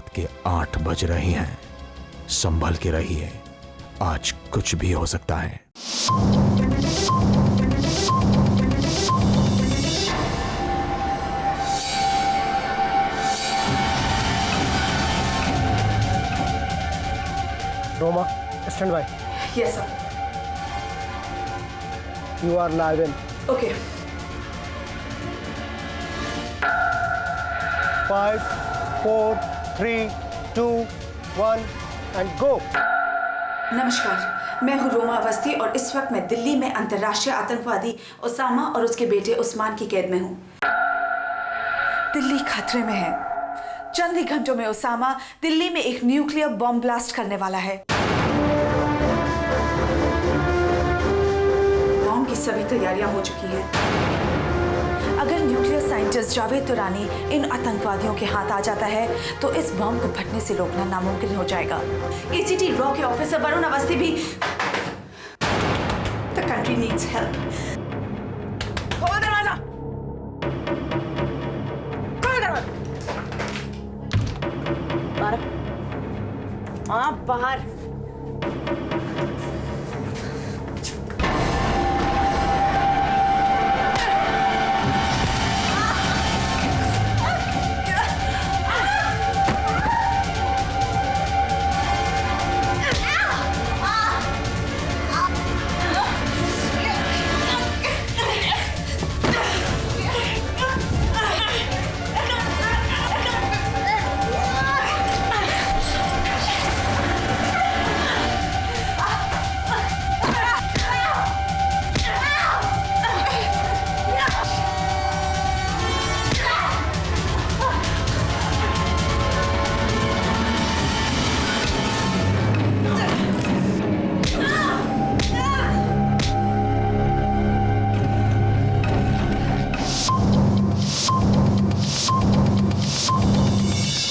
रात के 8 बज रहे हैं। संभल के रहिए, आज कुछ भी हो सकता है। Roma, stand by. Yes sir. You are live in. Okay. 5, 4, 3, 2, 1 and go. नमस्कार, मैं हूँ रोमा अवस्थी और इस वक्त मैं दिल्ली में अंतर्राष्ट्रीय आतंकवादी उसामा और उसके बेटे उस्मान की कैद में हूँ। दिल्ली खतरे में है। चंद ही घंटों में उसामा दिल्ली में एक न्यूक्लियर बॉम्ब ब्लास्ट करने वाला है। बॉम्ब की सभी तैयारियां हो चुकी हैं। अगर न्यूक्लियर साइंटिस्ट जावेद तुरानी इन आतंकवादियों के हाथ आ जाता है तो इस बॉम्ब को फटने से रोकना नामुमकिन हो जाएगा। एसीटी रॉ के ऑफिसर वरुण अवस्थी भी द कंट्री नीड्स हेल्प। खोल दरवाजा। खोल दरवाजा। बाहर। हाँ बाहर।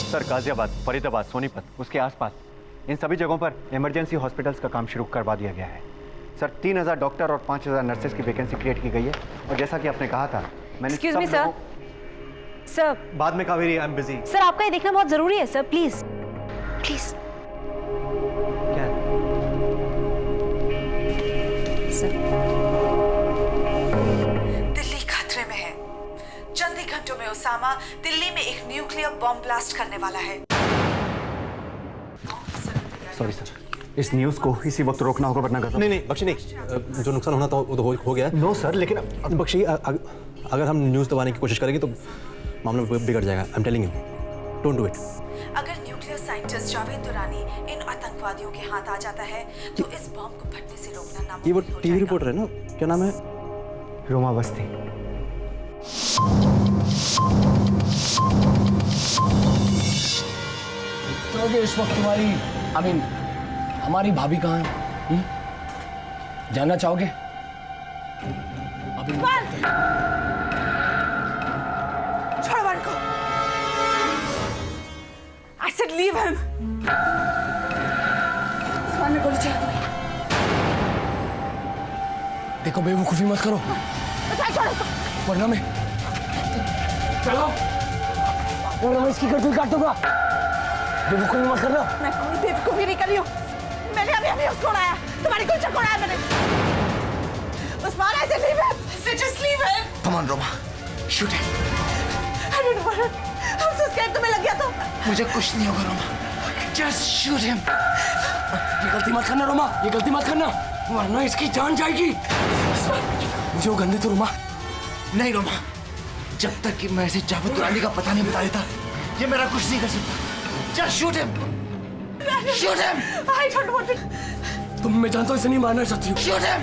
सर, गाजियाबाद, फरीदाबाद, सोनीपत, उसके आसपास इन सभी जगहों पर इमरजेंसी हॉस्पिटल्स का काम शुरू करवा दिया गया है। सर, 3000 डॉक्टर और 5000 नर्सेज की वैकेंसी क्रिएट की गई है और जैसा कि आपने कहा था, मैंने एक्सक्यूज मी सर। सर, बाद में Kaveri, I am busy. Sir आपका ये देखना बहुत जरूरी है सर, प्लीज प्लीज। क्या? सर, दिल्ली खतरे में है। चंद ही घंटों में उसामा दिल्ली में एक न्यूक्लियर बॉम्ब ब्लास्ट करने वाला है। सॉरी सर, इस न्यूज़ को इसी वक्त रोकना होगा वरना नहीं नहीं बख्शी नहीं, जो नुकसान होना था वो तो हो गया। नो सर, लेकिन बख्शी, अगर हम न्यूज़ दबाने की कोशिश करेंगे तो मामला बिगड़ जाएगा। I am telling you, don't do it. अगर न्यूक्लियर साइंटिस्ट जावेद तुरानी इन आतंकवादियों के हाथ आ जाता है तो इस बॉम्ब को फटने से रोकना ये नामुमकिन वो हो टीवी जाएगा। रिपोर्टर है ना, क्या नाम है? रोमा अवस्थी। तो इस वक्त तुम्हारी हमारी भाभी कहाँ है? जानना चाहोगे? अभी छोड़ो वन को। I said leave him. Usman ने गोली चला दी। देखो बेवकूफी मत करो, वरना मैं इसकी गर्दन काट दूंगा। बेवकूफी मत करना। मैं कोई बेवकूफी नहीं कर रही हूँ। मैंने अभी उसको उड़ाया, तुम्हारी कुछ उड़ाया मैंने। Usman, I said leave him. I said just leave him. Come on, Roma. Shoot him. I don't know. I'm so scared. तुम्हें लग गया तो? मुझे कुछ नहीं होगा, रोमा। Just shoot him. ये गलती मत करना रोमा, ये गलती मत करना, वरना इसकी जान जाएगी। मुझे वो गंदे तो रोमा। नहीं रोमा, जब तक कि मैं इसे जावेद तुरानी का पता नहीं बता देता, ये मेरा कुछ नहीं कर सकता। Just shoot him. Shoot him. I don't want it. तुम, मैं जानता हूँ इसे नहीं मारना चाहती हूँ। Shoot him.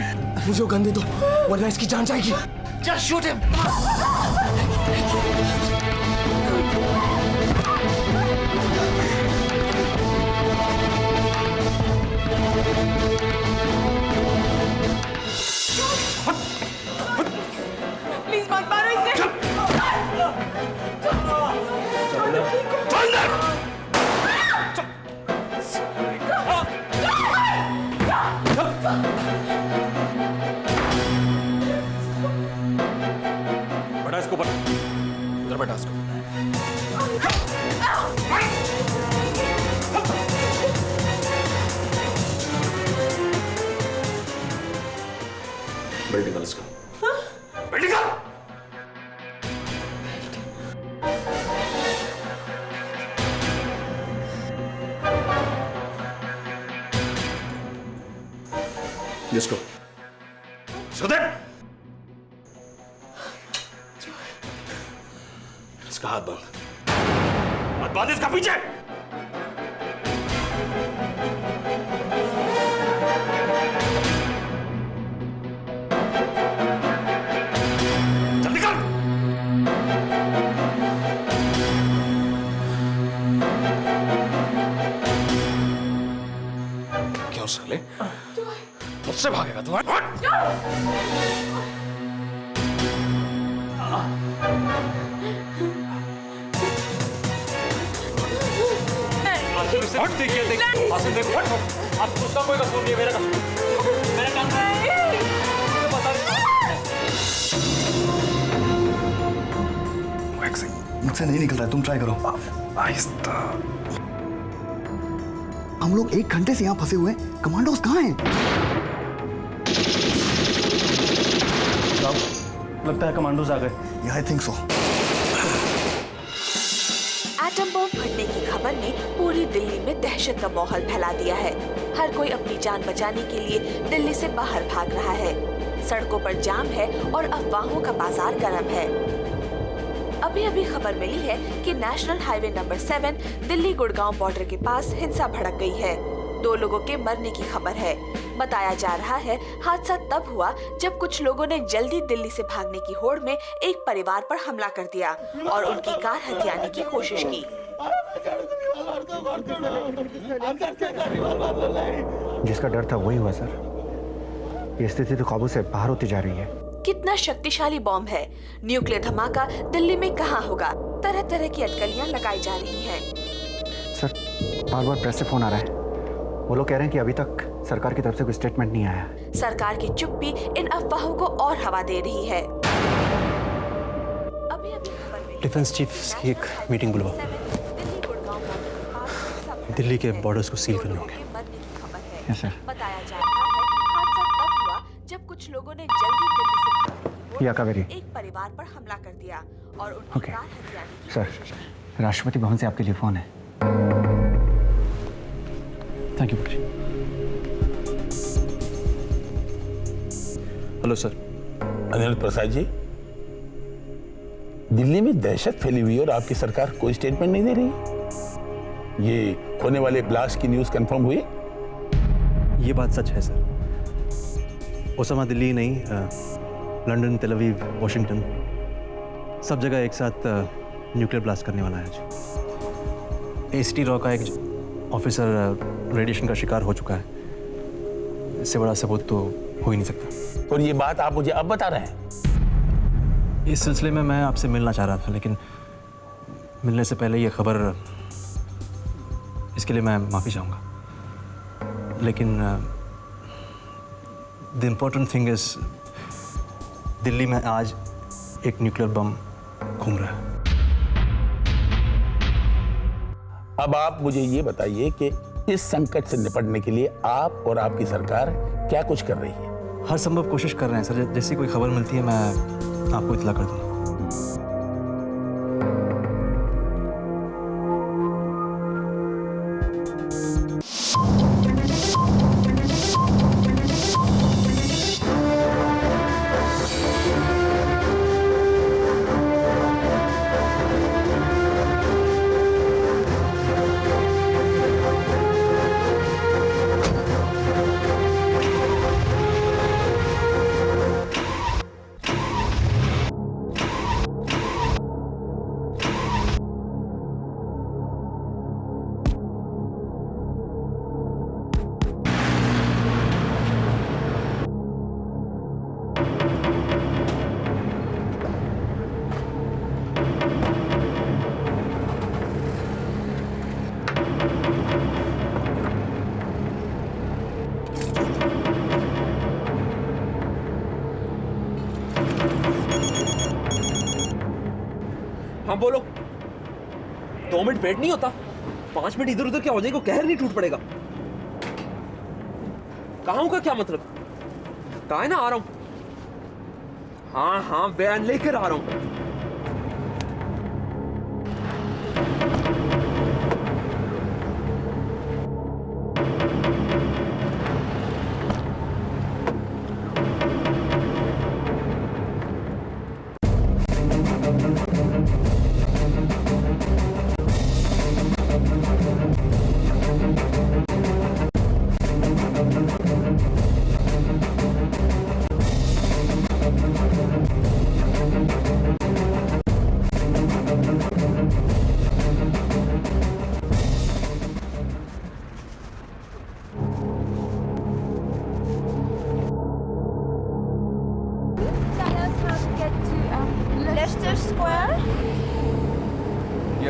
मुझे वो गंदे दो, वरना इसकी जान जाएगी। Just shoot him. प्लीज मत मारो इसे। बैठा इसको ऊपर, उधर बैठा। जिसको सुधे इसका हाथ बांध इसका पीछे। जल्दी कर। क्यों साले मुझसे भागेगा तू? मुझसे नहीं निकल रहा है, तुम ट्राई करो। आहिस्ता। हम लोग 1 घंटे से यहाँ फंसे हुए हैं, कमांडोज कहाँ हैं? लगता है कमांडोज आ गए। I think so. Atom bomb फटने की खबर ने पूरी दिल्ली में दहशत का माहौल फैला दिया है। हर कोई अपनी जान बचाने के लिए दिल्ली से बाहर भाग रहा है। सड़कों पर जाम है और अफवाहों का बाजार गर्म है। अभी अभी खबर मिली है कि national highway number 7 Delhi Gurgaon border के पास हिंसा भड़क गई है। 2 लोगों के मरने की खबर है। बताया जा रहा है हादसा तब हुआ जब कुछ लोगों ने जल्दी दिल्ली से भागने की होड़ में एक परिवार पर हमला कर दिया और उनकी कार हथियाने की कोशिश की। जिसका डर था वही हुआ सर। ये स्थिति तो काबू से बाहर होती जा रही है। कितना शक्तिशाली बॉम्ब है। न्यूक्लियर धमाका दिल्ली में कहाँ होगा? तरह तरह की अटकलियां लगाई जा रही हैं। सर बार बार प्रेस से फोन आ रहा है। वो लोग कह रहे हैं कि अभी तक सरकार की तरफ से कोई स्टेटमेंट नहीं आया। सरकार की चुप्पी इन अफवाहों को और हवा दे रही है। अभी अभी खबर मिली डिफेंस चीफ की एक मीटिंग बुलवाओ। दिल्ली के बॉर्डर्स को सील करने होंगे। Yes sir. बताया जा रहा है हादसा तब हुआ जब कुछ लोगों ने जल्दी दिल्ली से भागने की होड़ या कावेरी। में एक परिवार पर हमला कर दिया और उनकी ओके। कार हथियाने की सर राष्ट्रपति भवन से आपके लिए फोन है। Thank you. Hello sir. Anil Prasad ji, Delhi में दहशत फैली हुई और आपकी सरकार कोई स्टेटमेंट नहीं दे रही। ये होने वाले ब्लास्ट की न्यूज़ कंफर्म हुई? ये बात सच है सर। ओसामा दिल्ली नहीं, लंदन, तेल अवीव, वॉशिंगटन, सब जगह एक साथ न्यूक्लियर ब्लास्ट करने वाला है आज। एसीटी रॉ का एक ऑफिसर रेडिएशन का शिकार हो चुका है। इससे बड़ा सबूत तो हो ही नहीं सकता। और ये बात आप मुझे अब बता रहे हैं? इस सिलसिले में मैं आपसे मिलना चाह रहा था, लेकिन मिलने से पहले ये खबर, इसके लिए मैं माफ़ी चाहूँगा। लेकिन the important thing is Delhi में आज एक न्यूक्लियर बम घूम रहा है। अब आप मुझे ये बताइए कि इस संकट से निपटने के लिए आप और आपकी सरकार क्या कुछ कर रही है? हर संभव कोशिश कर रहे हैं सर। जैसी कोई खबर मिलती है मैं आपको इत्तला कर दूँगा। हाँ बोलो। 2 मिनट वेट नहीं होता? 5 मिनट इधर उधर क्या हो जाएगा? कहर नहीं टूट पड़ेगा? कहाँ हूँ का क्या मतलब? कहा है ना आ रहा हूँ। हाँ हाँ बयान लेकर आ रहा हूँ।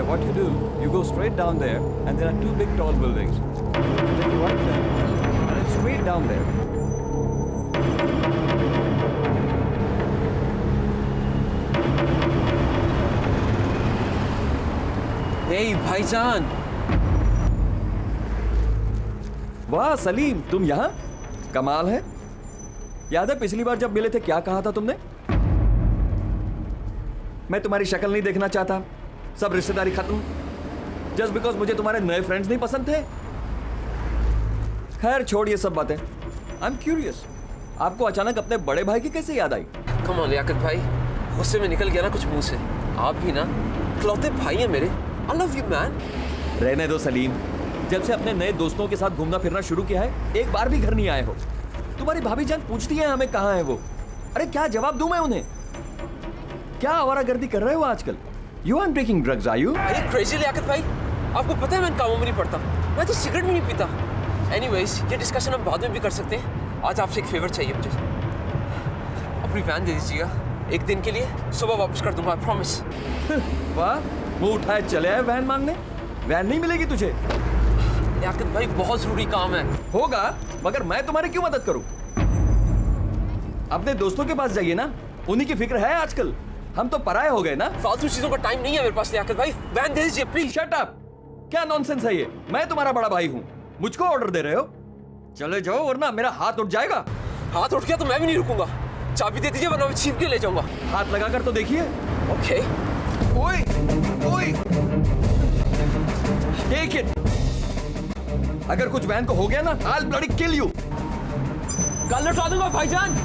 there, what you do, you go straight down there, and there are two big tall buildings. Take a right turn, and it's straight down there. Hey भाईजान, वाह सलीम, तुम यहाँ? कमाल है। याद है पिछली बार जब मिले थे क्या कहा था तुमने? मैं तुम्हारी शक्ल नहीं देखना चाहता, सब रिश्तेदारी खत्म, जस्ट बिकॉज मुझे तुम्हारे नए फ्रेंड्स नहीं पसंद थे। खैर छोड़ ये सब बातें। आई एम क्यूरियस, आपको अचानक अपने बड़े भाई की कैसे याद आई? कम ऑन लियाकत भाई, गुस्से में निकल गया ना कुछ मुंह से। आप भी ना इकलौते भाई हैं मेरे। I love you man. रहने दो सलीम, जब से अपने नए दोस्तों के साथ घूमना फिरना शुरू किया है, एक बार भी घर नहीं आए हो। तुम्हारी भाभी जान पूछती है हमें कहाँ है वो। अरे क्या जवाब दूं मैं उन्हें? क्या आवारागर्दी कर रहे हो आजकल? You are taking drugs are you? अरे क्रेजी लियाकत भाई, आपको पता है मैं इन कामों में नहीं पड़ता, मैं तो सिगरेट भी नहीं पीता। एनीवेज, ये डिस्कशन हम बाद में भी कर सकते हैं। आज आपसे एक फेवर चाहिए मुझे। अपनी वैन दे दीजिएगा एक दिन के लिए, सुबह वापस कर दूंगा, आई प्रॉमिस। वाह, मुंह उठाए चले आए वैन मांगने। वैन नहीं मिलेगी तुझे। लियाकत भाई बहुत जरूरी काम है। होगा, मगर मैं तुम्हारी क्यों मदद करूं? अपने दोस्तों के पास जाइए ना, उन्हीं की फिक्र है आजकल। हम तो पराये हो गए ना। फालतू चीजों का टाइम नहीं है मेरे पास लियाकत भाई, वैन दे दीजिए प्लीज। शट अप, क्या नॉनसेंस है ये? मैं तुम्हारा बड़ा भाई हूं, मुझको ऑर्डर दे रहे हो? चले जाओ वरना मेरा हाथ उठ जाएगा। हाथ उठ गया तो मैं भी नहीं रुकूंगा। चाबी दे दीजिए वरना मैं छीन के ले जाऊंगा। हाथ लगा कर तो देखिए। ओके। ओए, ओए, टेक इट। अगर कुछ वैन को हो गया ना, I'll bloody kill you। कल लौटा दूंगा भाईजान।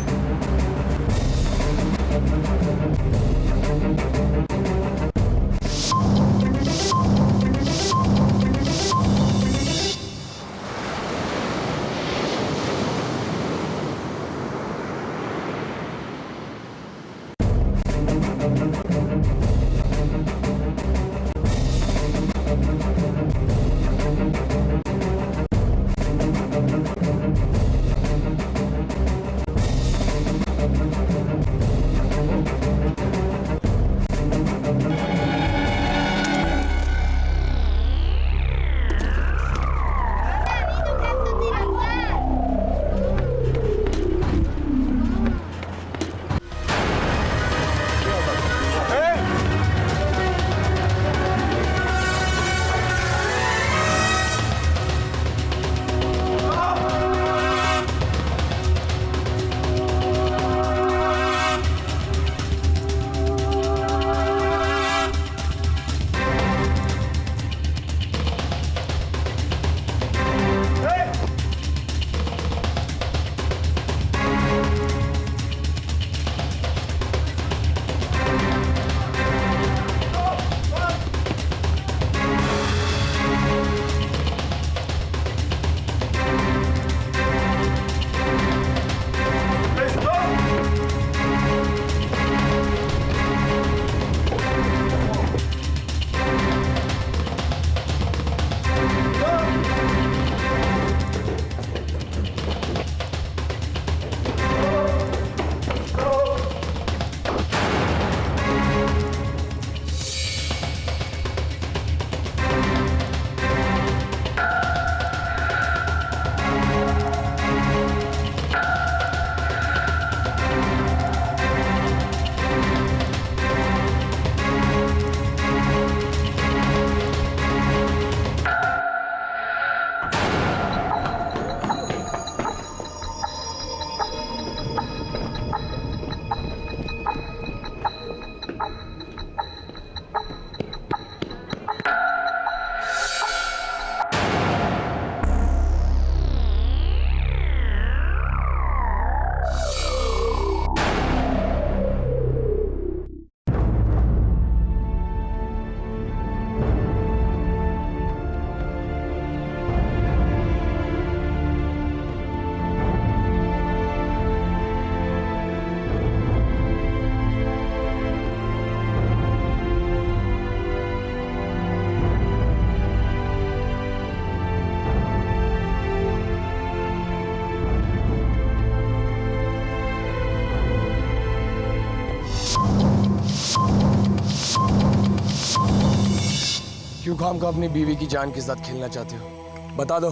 काम का अपनी बीवी की जान के साथ खेलना चाहते हो? बता दो,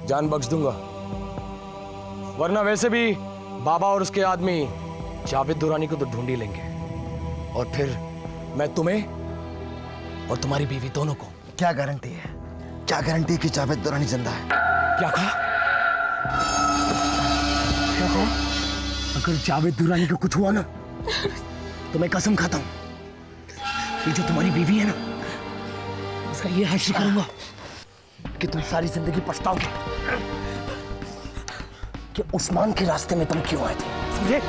जान बख्श दूंगा। वरना वैसे भी बाबा और उसके आदमी जावेद दुरानी को तो ढूंढ ही लेंगे, और फिर मैं तुम्हें और तुम्हारी बीवी दोनों को। क्या गारंटी है? क्या गारंटी है कि जावेद दुरानी जिंदा है? क्या कहा? अगर जावेद दुरानी को कुछ हुआ ना, तो मैं कसम खाता हूं, ये जो तुम्हारी बीवी है ना, उसका ये हाशिर करूंगा कि तुम सारी जिंदगी पछताओगे कि उस्मान के रास्ते में तुम क्यों आए थे। समझे?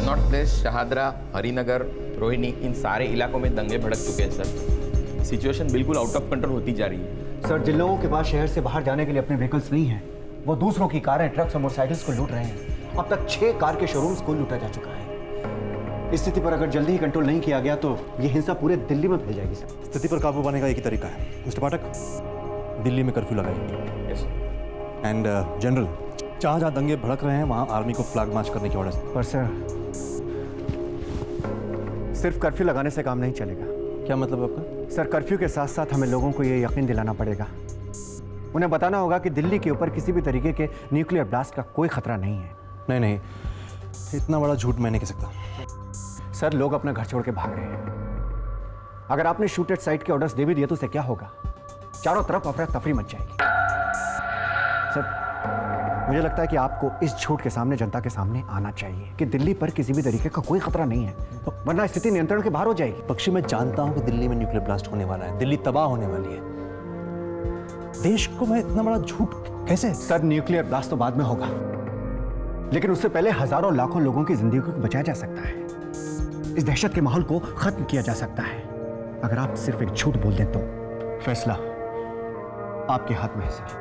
नॉर्थ प्लेस, शहादरा, हरिनगर, रोहिणी, इन सारे इलाकों में दंगे भड़क चुके हैं सर। सिचुएशन बिल्कुल आउट ऑफ कंट्रोल होती जा रही है। सर, जिन लोगों के पास शहर से बाहर जाने के लिए अपने व्हीकल्स नहीं हैं, वो दूसरों की कारें, ट्रक्स और मोटरसाइकिल्स को लूट रहे हैं। अब तक 6 कार के शोरूम्स को लूटा जा चुका है। इस स्थिति पर अगर जल्दी ही कंट्रोल नहीं किया गया तो ये हिंसा पूरे दिल्ली में फैल जाएगी सर। स्थिति पर काबू पाने का एक ही तरीका है मिस्टर पाठक, दिल्ली में कर्फ्यू लगाइए। यस एंड जनरल, जहाँ जहाँ दंगे भड़क रहे हैं वहाँ आर्मी को फ्लैग मार्च करने की ऑर्डर। पर सर, सिर्फ कर्फ्यू लगाने से काम नहीं चलेगा। क्या मतलब आपका? सर, कर्फ्यू के साथ साथ हमें लोगों को ये यकीन दिलाना पड़ेगा, उन्हें बताना होगा कि दिल्ली के ऊपर किसी भी तरीके के न्यूक्लियर ब्लास्ट का कोई खतरा नहीं है। नहीं नहीं, इतना बड़ा झूठ मैं नहीं कह सकता। सर, लोग अपना घर छोड़ के भाग रहे हैं। अगर आपने शूट एट साइट के ऑर्डर्स दे भी दिए तो उससे क्या होगा? चारों तरफ अफरा तफरी मच जाएगी। सर, मुझे लगता है कि आपको इस झूठ के सामने, जनता के सामने आना चाहिए कि दिल्ली पर किसी भी तरीके का कोई खतरा नहीं है, वरना स्थिति नियंत्रण के बाहर हो जाएगी। पक्षी, मैं जानता हूं कि दिल्ली में न्यूक्लियर ब्लास्ट होने वाला है, दिल्ली तबाह होने वाली है। देश को मैं इतना बड़ा झूठ कैसे? सर, न्यूक्लियर ब्लास्ट तो बाद में होगा, लेकिन उससे पहले हजारों लाखों लोगों की जिंदगी को बचाया जा सकता है। इस दहशत के माहौल को खत्म किया जा सकता है। अगर आप सिर्फ एक झूठ बोल दें तो फैसला आपके हाथ में है सर।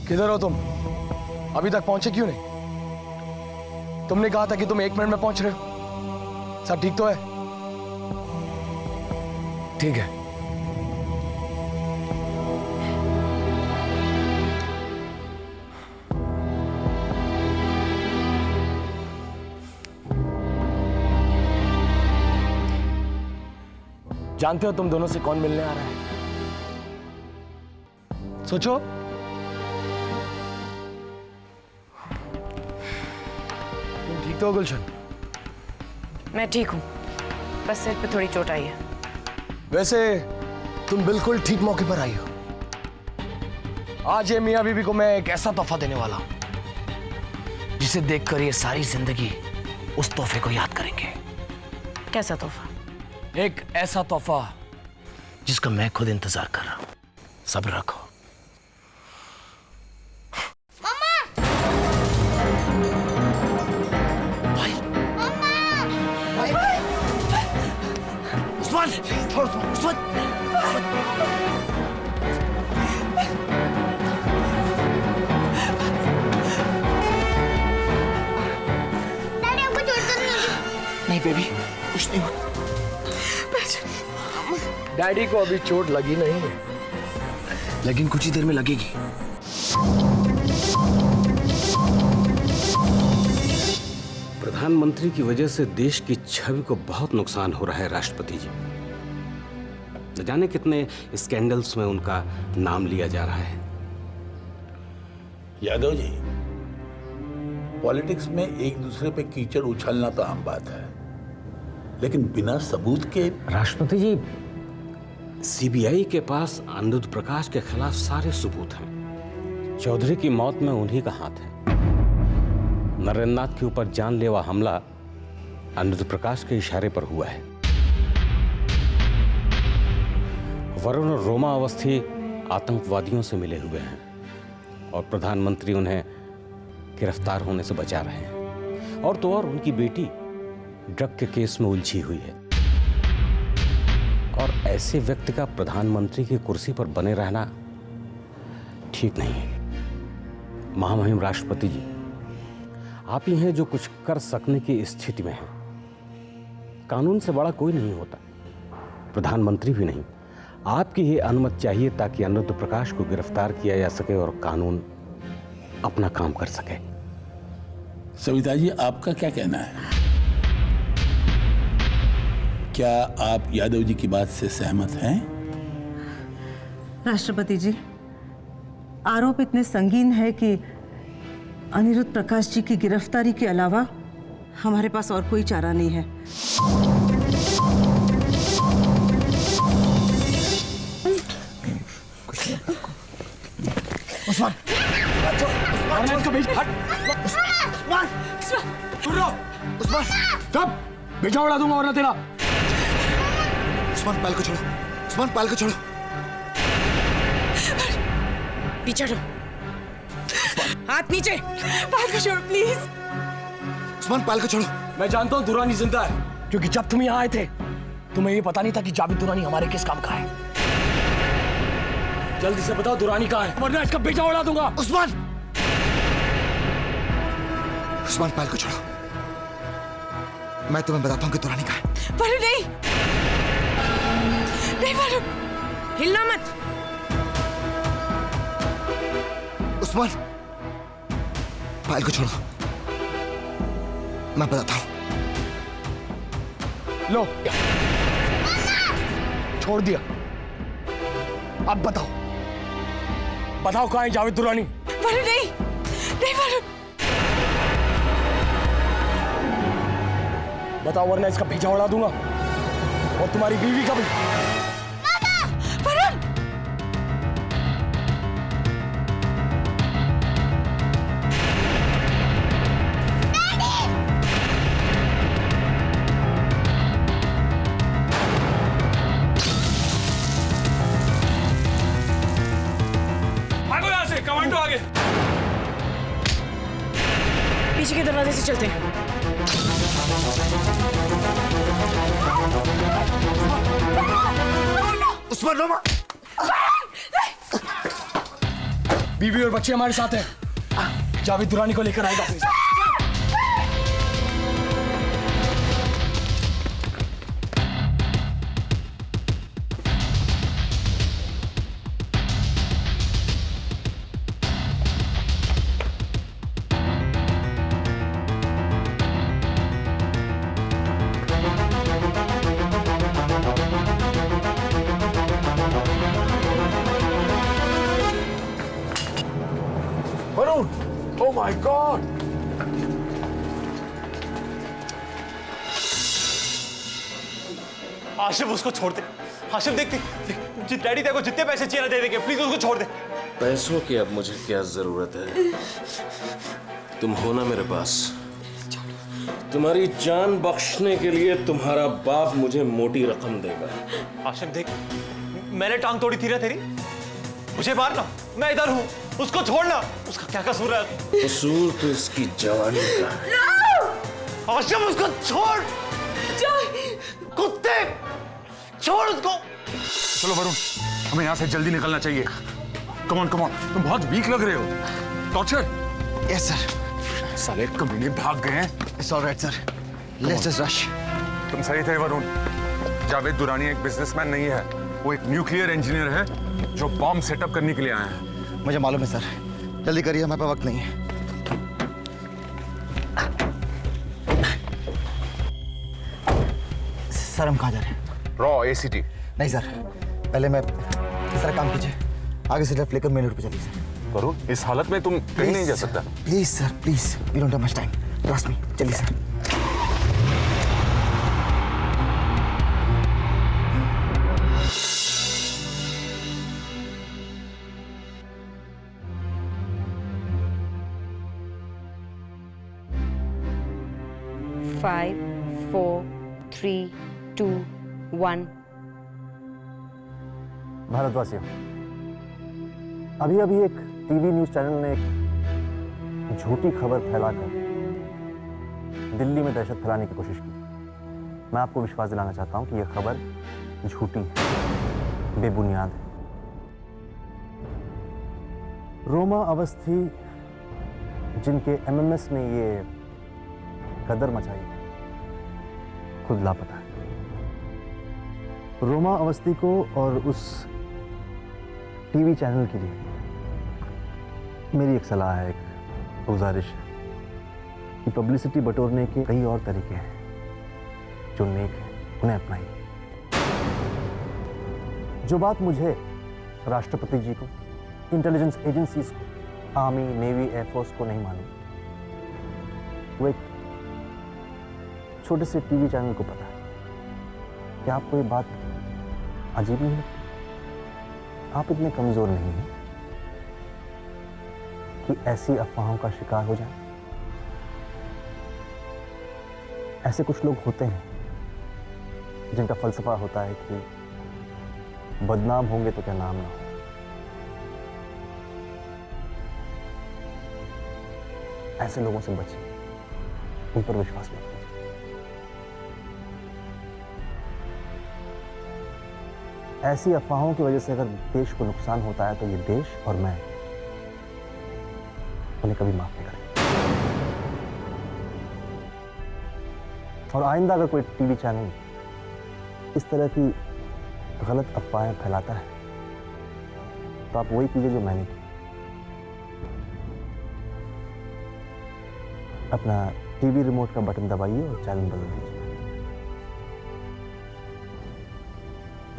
किधर हो तुम? अभी तक पहुंचे क्यों नहीं? तुमने कहा था कि तुम 1 मिनट में पहुंच रहे हो। सब ठीक तो है? ठीक है। जानते हो तुम दोनों से कौन मिलने आ रहा है? सोचो। तुम ठीक तो हो गुलशन? मैं ठीक हूँ, बस सिर पे थोड़ी चोट आई है। वैसे तुम बिल्कुल ठीक मौके पर आई हो। आज ये मियां बीबी को मैं एक ऐसा तोहफा देने वाला हूं जिसे देखकर ये सारी जिंदगी उस तोहफे को याद करेंगे। कैसा तोहफा? एक ऐसा तोहफा जिसका मैं खुद इंतजार कर रहा हूं। सब्र रखो। नहीं बेबी, कुछ नहीं हुआ। डैडी को अभी चोट लगी नहीं है, लेकिन कुछ ही देर में लगेगी। प्रधानमंत्री की वजह से देश की छवि को बहुत नुकसान हो रहा है राष्ट्रपति जी। न जाने कितने स्कैंडल्स में उनका नाम लिया जा रहा है। यादव जी, पॉलिटिक्स में एक दूसरे पे कीचड़ उछलना तो आम बात है, लेकिन बिना सबूत के। राष्ट्रपति जी, सीबीआई के पास अनिरुद्ध प्रकाश के खिलाफ सारे सबूत हैं। चौधरी की मौत में उन्हीं का हाथ है। नरेंद्र नाथ के ऊपर जानलेवा हमला अनिरुद्ध प्रकाश के इशारे पर हुआ है। वरुण और रोमा अवस्थी आतंकवादियों से मिले हुए हैं और प्रधानमंत्री उन्हें गिरफ्तार होने से बचा रहे हैं। और तो और उनकी बेटी ड्रग के केस में उलझी हुई है। और ऐसे व्यक्ति का प्रधानमंत्री की कुर्सी पर बने रहना ठीक नहीं है। महामहिम राष्ट्रपति जी, आप ही हैं जो कुछ कर सकने की स्थिति में हैं। कानून से बड़ा कोई नहीं होता, प्रधानमंत्री भी नहीं। आपकी ही अनुमति चाहिए ताकि अनिरुद्ध प्रकाश को गिरफ्तार किया जा सके और कानून अपना काम कर सके। सविता जी, आपका क्या कहना है? क्या आप यादव जी की बात से सहमत हैं? राष्ट्रपति जी, आरोप इतने संगीन है कि अनिरुद्ध प्रकाश जी की गिरफ्तारी के अलावा हमारे पास और कोई चारा नहीं है। उस्मान, उस्मान, कब बेटा उड़ा दूंगा वरना तेरा। उस्मान, पायल को छोड़ो। उस्मान, पायल को छोड़ो। पीछे हटो। हाथ नीचे। पायल को छोड़ो प्लीज। उस्मान, पायल को छोड़ो। मैं जानता हूँ दुरानी जिंदा है, क्योंकि जब तुम यहाँ आए थे तुम्हें ये पता नहीं था कि जावेद दुरानी हमारे किस काम का है। जल्दी से बताओ दुरानी कहाँ है, वरना इसका बेटा उड़ा दूंगा। उस्मान, उस्मान, पायल को छोड़ो। मैं तुम्हें बताता हूँ कि दुरानी कहाँ है। वरुण नहीं, नहीं वरुण, हिलना मत। उस्मान, पायल को छोड़ो, मैं बताता हूँ। लो, छोड़ दिया। अब बताओ, बताओ कहाँ है जावेद दुरानी? वरुण नहीं, नहीं वरुण। बताओ वरना इसका भेजा उड़ा दूंगा और तुम्हारी बीवी का भी। वरुण! भागो यहाँ से, कमांडो आगे। पीछे के दरवाजे से चलते हैं। उस्मान, रोमा। बीवी और बच्चे हमारे साथ हैं। जावेद दुरानी को लेकर आएगा अपने साथ। Varun, oh my God! Ashif, उसको छोड़ दे। आशिफ देख, डैडी तेरे को जितने पैसे चाहिए ना दे देंगे, प्लीज उसको छोड़ दे। पैसों की अब मुझे क्या जरूरत है? तुम हो ना मेरे पास। तुम्हारी जान बख्शने के लिए तुम्हारा बाप मुझे मोटी रकम देगा। आशिफ देख, मैंने टांग तोड़ी थी ना तेरी, मुझे मारना, मैं इधर हूँ, उसको छोड़ना। उसका क्या कसूर है? कसूर तो इसकी जवानी का है। आशिफ, उसको छोड़। कुत्ते, छोड़ उसको। चलो वरुण, हमें यहाँ से जल्दी निकलना चाहिए। कम ऑन, तुम बहुत वीक लग रहे हो। टॉर्चर? Yes sir. साले कमीने भाग गए हैं। It's alright sir, let's just rush. तुम सही थे वरुण, जावेद दुरानी एक बिजनेसमैन नहीं है, वो एक न्यूक्लियर इंजीनियर है जो बॉम्ब सेटअप करने के लिए आए हैं। मुझे मालूम है सर, जल्दी करिए, हमारे पास वक्त नहीं है। सर हम कहाँ जा रहे हैं? Raw ACT. नहीं सर, पहले मैं इस तरह काम कीजिए, आगे से लेफ्ट लेकर मेन रोड पे चलिए सर। वरुण, इस हालत में तुम कहीं नहीं जा सकता। Please sir, please, we don't have much time, trust me. चलिए सर। Five, 4, 3, 2, 1। भारतवासियों, अभी अभी एक टीवी न्यूज चैनल ने एक झूठी खबर फैलाकर दिल्ली में दहशत फैलाने की कोशिश की। मैं आपको विश्वास दिलाना चाहता हूं कि यह खबर झूठी है, बेबुनियाद है। रोमा अवस्थी जिनके एमएमएस ने ये कदर मचाई खुद लापता है। रोमा अवस्थी को और उस टीवी चैनल के लिए मेरी एक सलाह है, एक गुजारिश है कि पब्लिसिटी बटोरने के कई और तरीके हैं जो नेक हैं, उन्हें अपनाइए। जो बात मुझे, राष्ट्रपति जी को, इंटेलिजेंस एजेंसीज को, आर्मी, नेवी, एयरफोर्स को नहीं मालूम, वो एक छोटे से टीवी चैनल को पता है। क्या आपको ये बात अजीब नहीं लगती? आप इतने कमजोर नहीं हैं कि ऐसी अफवाहों का शिकार हो जाए। ऐसे कुछ लोग होते हैं जिनका फलसफा होता है कि बदनाम होंगे तो क्या नाम ना हो। ऐसे लोगों से बचिए, उन पर विश्वास मत कीजिए। ऐसी अफवाहों की वजह से अगर देश को नुकसान होता है तो ये देश और मैं उन्हें कभी माफ नहीं करेंगे। और आइंदा अगर कोई टीवी चैनल इस तरह की गलत अफवाहें फैलाता है तो आप वही कीजिए जो मैंने की। अपना टीवी रिमोट का बटन दबाइए और चैनल बदल दीजिए।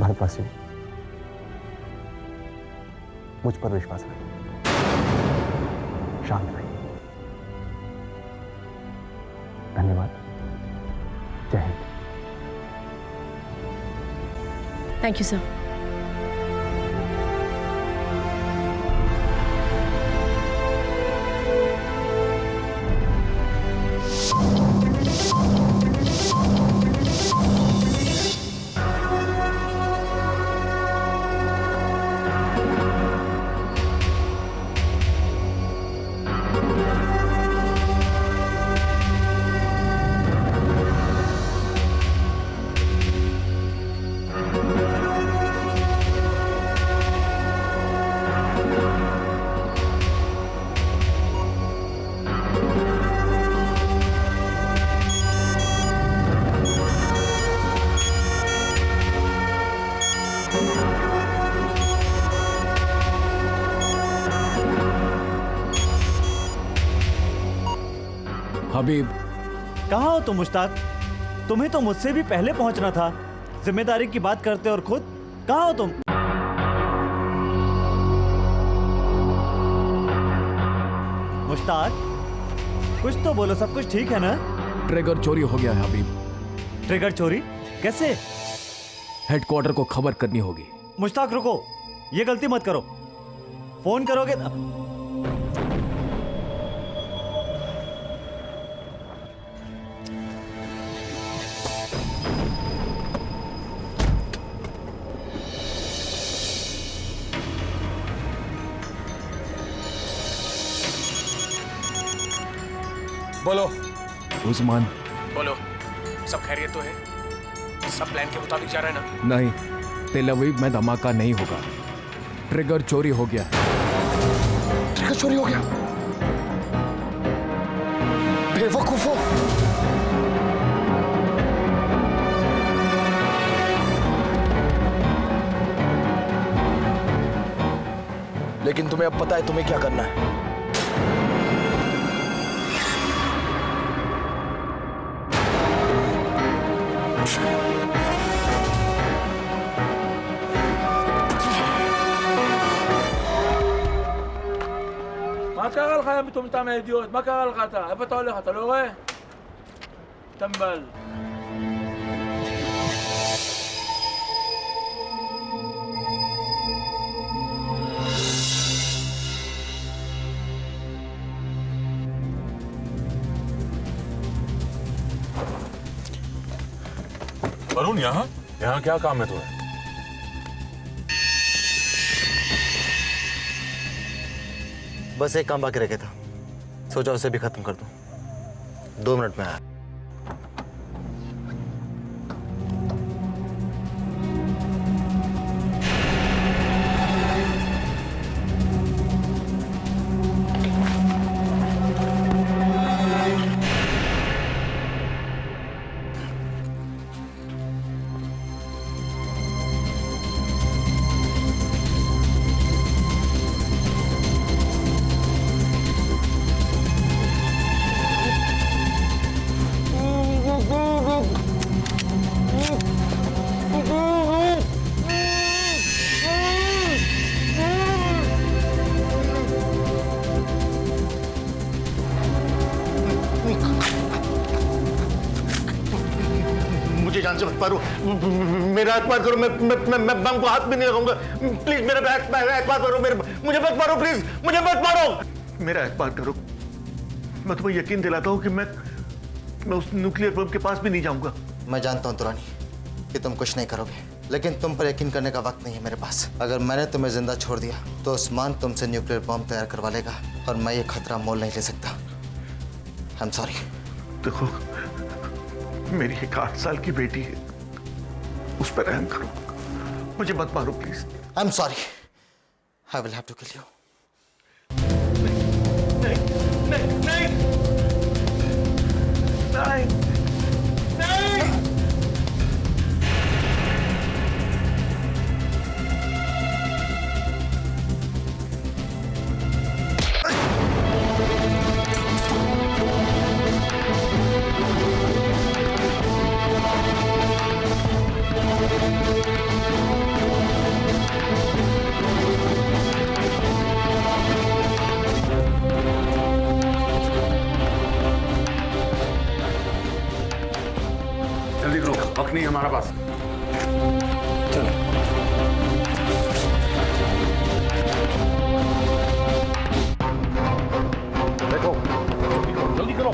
भारतवासी, मुझ पर विश्वास रखिए, शांत रहिए। धन्यवाद। जय Hind. Thank you sir. Habib, कहाँ हो तुम मुश्ताक? तुम्हें तो मुझसे भी पहले पहुंचना था। जिम्मेदारी की बात करते और खुद कहाँ हो तुम? मुश्ताक, कुछ तो बोलो, सब कुछ ठीक है ना? ट्रिगर चोरी हो गया है हबीब। ट्रिगर चोरी? कैसे? हेडक्वार्टर को खबर करनी होगी। मुश्ताक रुको, ये गलती मत करो। फोन करोगे ना? बोलो। उस्मान, बोलो, सब खैरियत तो है? सब प्लान के मुताबिक जा रहा है ना? नहीं, तेल अवीव में धमाका नहीं होगा। ट्रिगर चोरी हो गया। ट्रिगर चोरी हो गया? बेवकूफो! लेकिन तुम्हें अब पता है तुम्हें क्या करना है। מה קרה לך יא מטומטם האידיוט? מה קרה לך אתה? איפה אתה הולך? אתה לא רואה? טמבל. वरुण, यहाँ क्या काम है तुम्हें? बस एक काम बाकी रह गया था, सोचा उसे भी खत्म कर दूं। 2 मिनट में आया। मुझे जान से मत मारो, मेरा एतबार करो, मैं बम को हाथ भी नहीं लगाऊंगा, प्लीज मेरा एतबार करो, मुझे मत मारो, प्लीज मुझे मत मारो, मेरा एतबार करो। मैं तुम्हें यकीन दिलाता हूँ कि मैं उस न्यूक्लियर बम के पास भी नहीं जाऊंगा। मैं जानता हूँ दुरानी कि तुम कुछ नहीं करोगे, लेकिन तुम पर यकीन करने का वक्त नहीं है मेरे पास। अगर मैंने तुम्हें जिंदा छोड़ दिया तो उस्मान तुमसे न्यूक्लियर बम तैयार करवा लेगा और मैं ये खतरा मोल नहीं ले सकता। आई एम सॉरी। देखो, मेरी एक 8 साल की बेटी है, उस पर रहम करो, मुझे मत मारो please. I am sorry, I will have to kill you. जल्दी करो, वक्त नहीं है हमारा पास। देखो, जल्दी करो।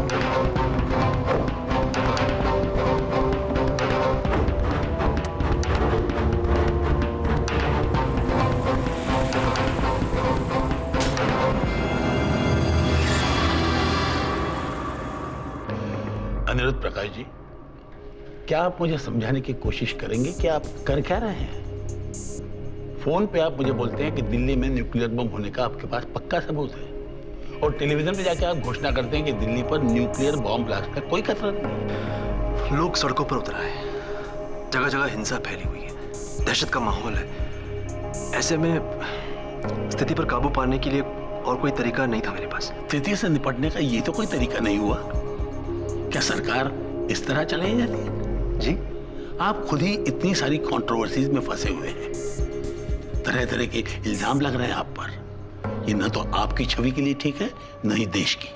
अनिरुद्ध प्रकाश जी, क्या आप मुझे समझाने की कोशिश करेंगे कि आप कर क्या रहे हैं? फोन पे आप मुझे बोलते हैं कि दिल्ली में न्यूक्लियर बम होने का आपके पास पक्का सबूत है, और टेलीविजन पे जाके आप घोषणा करते हैं कि दिल्ली पर न्यूक्लियर बम ब्लास्ट का कोई खतरा नहीं। लोग सड़कों पर उतर आए हैं, जगह जगह हिंसा फैली हुई है, दहशत का माहौल है। ऐसे में स्थिति पर काबू पाने के लिए और कोई तरीका नहीं था मेरे पास। स्थिति से निपटने का ये तो कोई तरीका नहीं हुआ। क्या सरकार इस तरह चलाई जाती है? जी, आप खुद ही इतनी सारी कंट्रोवर्सीज में फंसे हुए हैं, तरह तरह के इल्जाम लग रहे हैं आप पर। ये न तो आपकी छवि के लिए ठीक है, न ही देश की।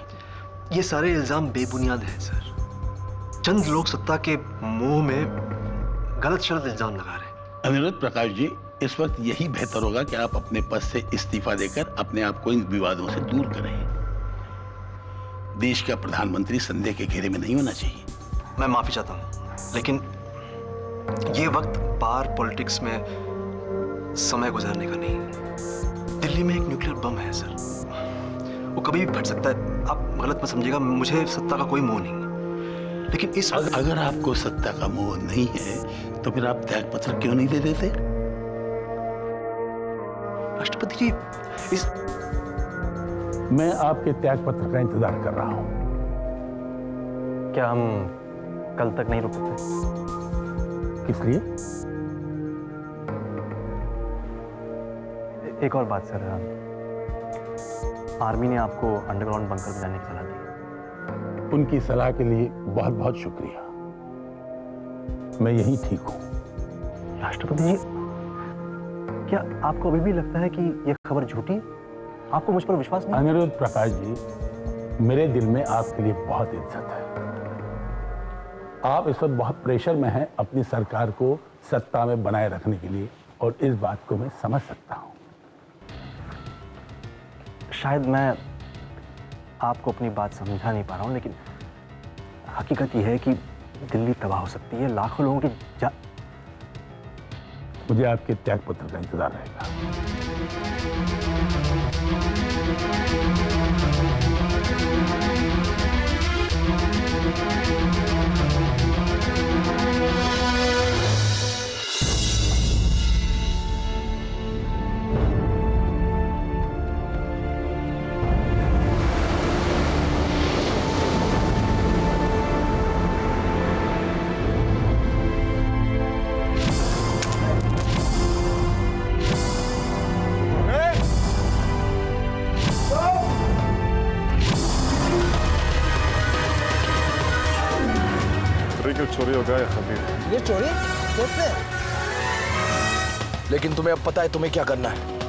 ये सारे इल्जाम बेबुनियाद हैं सर। चंद लोग सत्ता के मोह में गलत शलत इल्जाम लगा रहे हैं। अनिरुद्ध प्रकाश जी, इस वक्त यही बेहतर होगा कि आप अपने पद से इस्तीफा देकर अपने आप को इन विवादों से दूर करें। देश का प्रधानमंत्री संदेह के घेरे में नहीं होना चाहिए। मैं माफी चाहता हूँ, लेकिन ये वक्त पार पॉलिटिक्स में समय गुजारने का नहीं। दिल्ली में एक न्यूक्लियर बम है सर, वो कभी भी फट सकता है। आप गलत मत समझिएगा, मुझे सत्ता का कोई मोह नहीं, लेकिन इस वक्त अगर आपको सत्ता का मोह नहीं है तो फिर आप त्यागपत्र क्यों नहीं दे देते? राष्ट्रपति जी, इस मैं आपके त्यागपत्र का इंतजार कर रहा हूं। क्या हम कल तक नहीं रुक सकते? किस लिए? एक और बात सर, आर्मी ने आपको अंडरग्राउंड बंकर में जाने की सलाह दी। उनकी सलाह के लिए बहुत बहुत शुक्रिया। मैं यही ठीक हूं। राष्ट्रपति जी, क्या आपको अभी भी लगता है कि यह खबर झूठी है? आपको मुझ पर विश्वास नहीं? अनिरुद्ध प्रकाश जी, मेरे दिल में आपके लिए बहुत इज्जत है। आप इस वक्त बहुत प्रेशर में हैं अपनी सरकार को सत्ता में बनाए रखने के लिए, और इस बात को मैं समझ सकता हूं। शायद मैं आपको अपनी बात समझा नहीं पा रहा हूं, लेकिन हकीकत यह है कि दिल्ली तबाह हो सकती है। लाखों लोगों की मुझे आपके त्यागपत्र का इंतजार रहेगा। चोरी हो गया है खबीर। ये चोरी कैसे? लेकिन तुम्हें अब पता है तुम्हें क्या करना है।